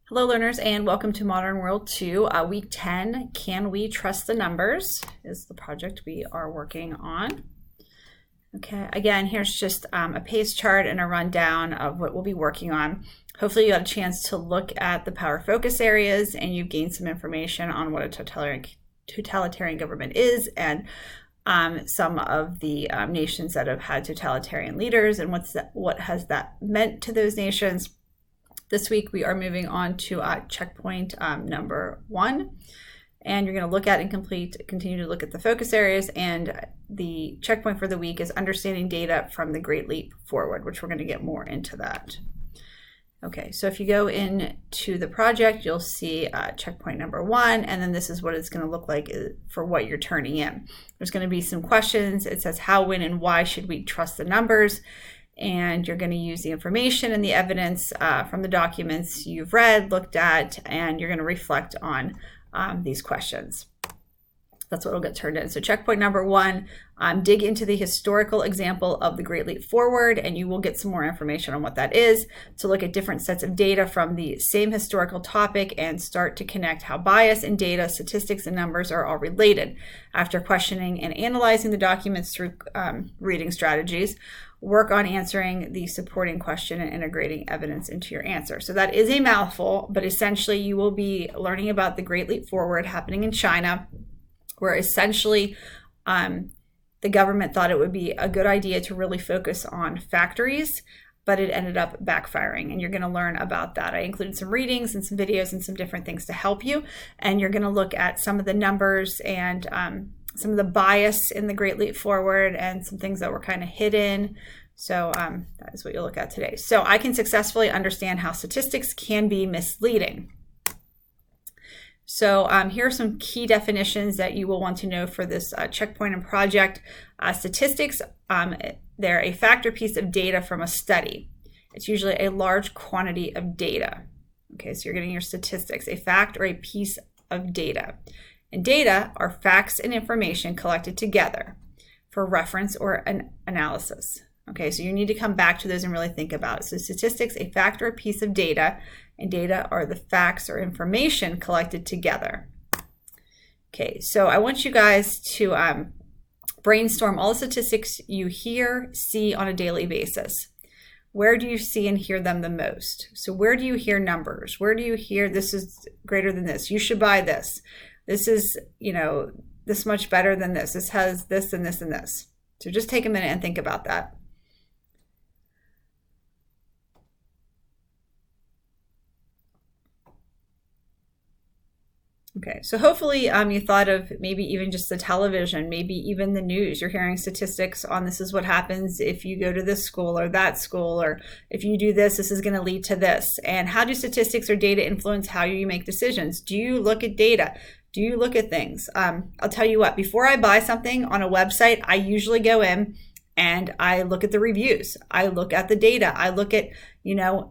Hello learners and welcome to Modern World 2, Week 10, Can We Trust the Numbers is the project we are working on. Okay, again, here's just a pace chart and a rundown of what we'll be working on. Hopefully you got a chance to look at the power focus areas and you've gained some information on what a totalitarian government is and some of the nations that have had totalitarian leaders and what has that meant to those nations. This week we are moving on to checkpoint number 1, and you're going to look at and continue to look at the focus areas, and the checkpoint for the week is understanding data from the Great Leap Forward, which we're going to get more into that. Okay, so if you go into the project, you'll see checkpoint number 1, and then this is what it's going to look like for what you're turning in. There's going to be some questions. It says how, when, and why should we trust the numbers? And you're going to use the information and the evidence from the documents you've read, looked at, and you're going to reflect on these questions. That's what will get turned in. So checkpoint number 1, dig into the historical example of the Great Leap Forward, and you will get some more information on what that is, to look at different sets of data from the same historical topic and start to connect how bias in data, statistics, and numbers are all related. After questioning and analyzing the documents through reading strategies, work on answering the supporting question and integrating evidence into your answer. So that is a mouthful, but essentially you will be learning about the Great Leap Forward happening in China, where essentially the government thought it would be a good idea to really focus on factories, but it ended up backfiring, and you're going to learn about that. I included some readings and some videos and some different things to help you, and you're going to look at some of the numbers and some of the bias in the Great Leap Forward and some things that were kind of hidden. So that is what you'll look at today. So I can successfully understand how statistics can be misleading. So here are some key definitions that you will want to know for this checkpoint and project. Statistics, they're a fact or piece of data from a study. It's usually a large quantity of data. Okay, so you're getting your statistics, a fact or a piece of data. And data are facts and information collected together for reference or an analysis. Okay, so you need to come back to those and really think about it. So statistics, a fact or a piece of data, and data are the facts or information collected together. Okay, so I want you guys to brainstorm all the statistics you hear, see on a daily basis. Where do you see and hear them the most? So where do you hear numbers? Where do you hear this is greater than this? You should buy this. This is, this much better than this. This has this and this and this. So just take a minute and think about that. Okay, so hopefully you thought of maybe even just the television, maybe even the news. You're hearing statistics on this is what happens if you go to this school or that school, or if you do this, this is going to lead to this. And how do statistics or data influence how you make decisions? Do you look at data? Do you look at things? I'll tell you what, before I buy something on a website, I usually go in and I look at the reviews. I look at the data. I look at,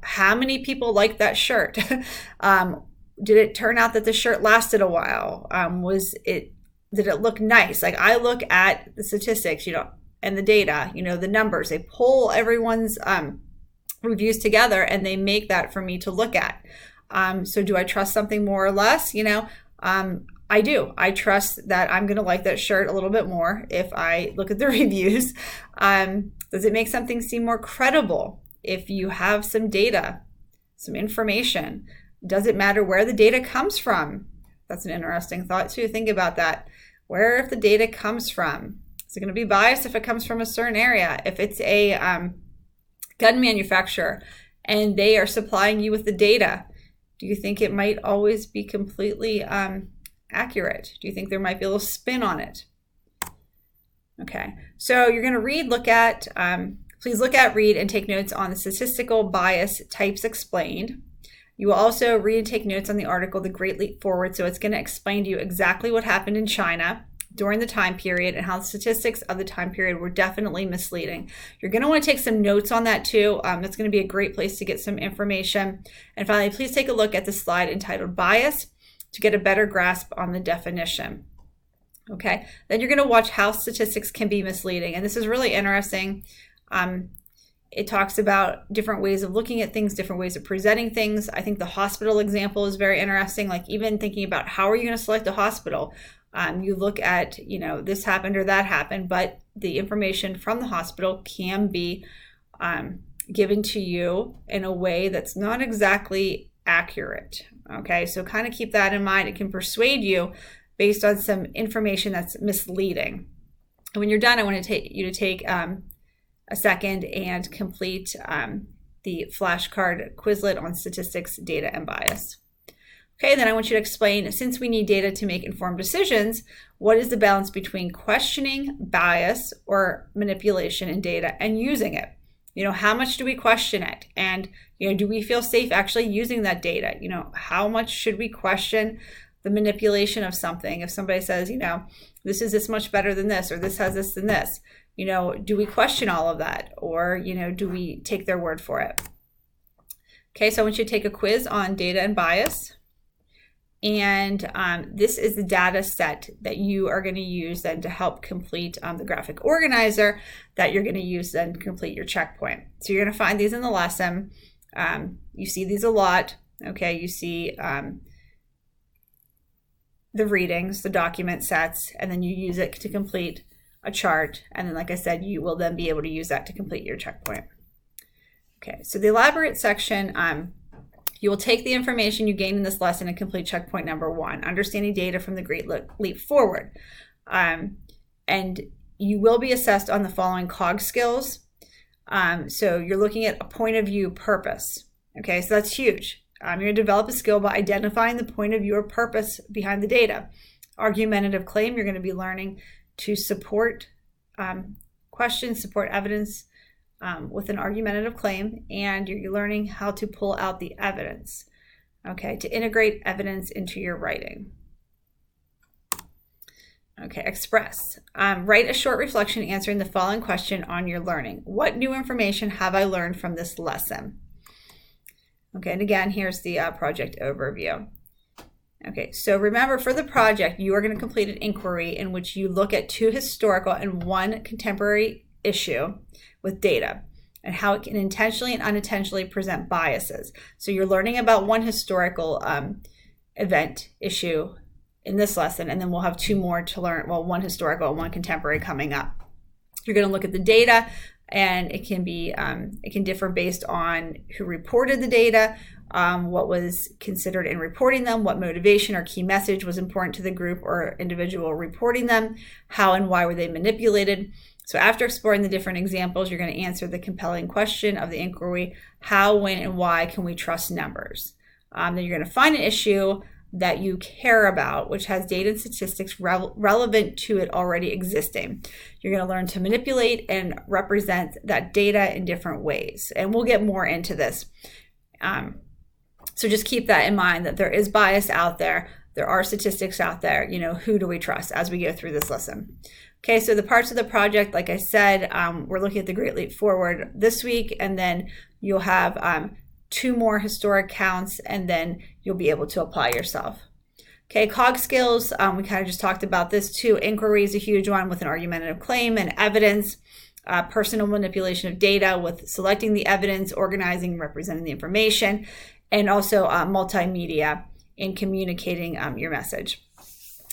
how many people like that shirt. Did it turn out that the shirt lasted a while? Did it look nice? Like, I look at the statistics, and the data, the numbers. They pull everyone's reviews together and they make that for me to look at. So do I trust something more or less? I do. I trust that I'm going to like that shirt a little bit more if I look at the reviews. Does it make something seem more credible if you have some data, some information? Does it matter where the data comes from? That's an interesting thought too. Think about that. Where if the data comes from? Is it going to be biased if it comes from a certain area? If it's a gun manufacturer and they are supplying you with the data, do you think it might always be completely accurate? Do you think there might be a little spin on it? Okay, so you're going to read, look at, please look at, read, and take notes on the statistical bias types explained. You will also read and take notes on the article, The Great Leap Forward. So it's going to explain to you exactly what happened in China during the time period and how the statistics of the time period were definitely misleading. You're going to want to take some notes on that too. That's going to be a great place to get some information. And finally, please take a look at the slide entitled Bias to get a better grasp on the definition. Okay, then you're going to watch how statistics can be misleading. And this is really interesting. It talks about different ways of looking at things, different ways of presenting things. I think the hospital example is very interesting. Like even thinking about how are you going to select a hospital? You look at, this happened or that happened, but the information from the hospital can be given to you in a way that's not exactly accurate. Okay, so kind of keep that in mind. It can persuade you based on some information that's misleading. And when you're done, I want to take you to take a second and complete the flashcard Quizlet on statistics, data, and bias. Okay, then I want you to explain, since we need data to make informed decisions, what is the balance between questioning bias or manipulation in data and using it? How much do we question it? And, do we feel safe actually using that data? How much should we question the manipulation of something? If somebody says, this is this much better than this, or this has this than this, do we question all of that? Or, do we take their word for it? Okay, so I want you to take a quiz on data and bias. And this is the data set that you are going to use then to help complete the graphic organizer that you're going to use then to complete your checkpoint. So you're going to find these in the lesson. You see these a lot. Okay, you see the readings, the document sets, and then you use it to complete a chart. And then, like I said, you will then be able to use that to complete your checkpoint. Okay, so the elaborate section, you will take the information you gained in this lesson and complete checkpoint number 1, understanding data from the Great Leap Forward. And you will be assessed on the following COG skills. So you're looking at a point of view purpose. Okay, so that's huge. You're going to develop a skill by identifying the point of view or purpose behind the data. Argumentative claim, you're going to be learning to support questions, support evidence with an argumentative claim, and you're learning how to pull out the evidence, okay, to integrate evidence into your writing. Okay, express. Write a short reflection answering the following question on your learning. What new information have I learned from this lesson? Okay, and again, here's the project overview. Okay, so remember, for the project, you are going to complete an inquiry in which you look at 2 historical and 1 contemporary issue with data and how it can intentionally and unintentionally present biases. So you're learning about 1 historical event issue in this lesson, and then we'll have 2 more to learn, well, 1 historical and 1 contemporary coming up. You're going to look at the data, and it can be it can differ based on who reported the data, what was considered in reporting them, what motivation or key message was important to the group or individual reporting them, how and why were they manipulated. So after exploring the different examples, you're going to answer the compelling question of the inquiry: how, when, and why can we trust numbers? Then you're going to find an issue that you care about, which has data and statistics relevant to it already existing. You're going to learn to manipulate and represent that data in different ways. And we'll get more into this. So just keep that in mind, that there is bias out there. There are statistics out there. Who do we trust as we go through this lesson? Okay, so the parts of the project, like I said, we're looking at the Great Leap Forward this week, and then you'll have 2 more historic counts, and then you'll be able to apply yourself. Okay, COG skills, we kind of just talked about this too. Inquiry is a huge one with an argumentative claim and evidence. Personal manipulation of data with selecting the evidence, organizing, representing the information, and also multimedia in communicating your message.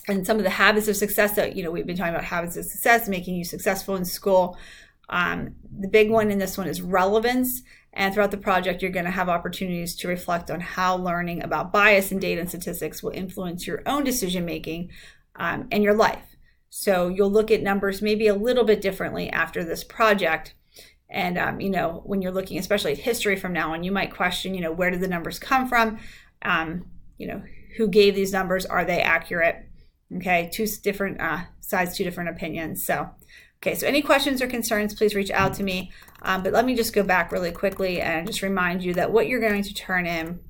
And some of the habits of success that, we've been talking about habits of success, making you successful in school. The big one in this one is relevance. And throughout the project, you're going to have opportunities to reflect on how learning about bias in data and statistics will influence your own decision-making and your life. So you'll look at numbers maybe a little bit differently after this project. And, when you're looking especially at history from now on, you might question, where did the numbers come from? Who gave these numbers? Are they accurate? Okay, 2 different sides, 2 different opinions. So any questions or concerns, please reach out to me. But let me just go back really quickly and just remind you that what you're going to turn in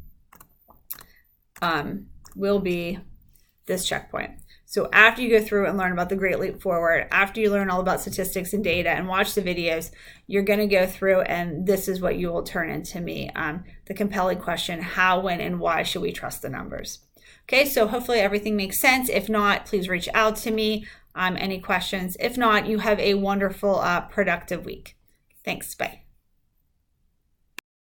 will be this checkpoint. So after you go through and learn about the Great Leap Forward, after you learn all about statistics and data and watch the videos, you're going to go through, and this is what you will turn into me. The compelling question: how, when, and why should we trust the numbers? Okay, so hopefully everything makes sense. If not, please reach out to me. Any questions? If not, you have a wonderful, productive week. Thanks. Bye.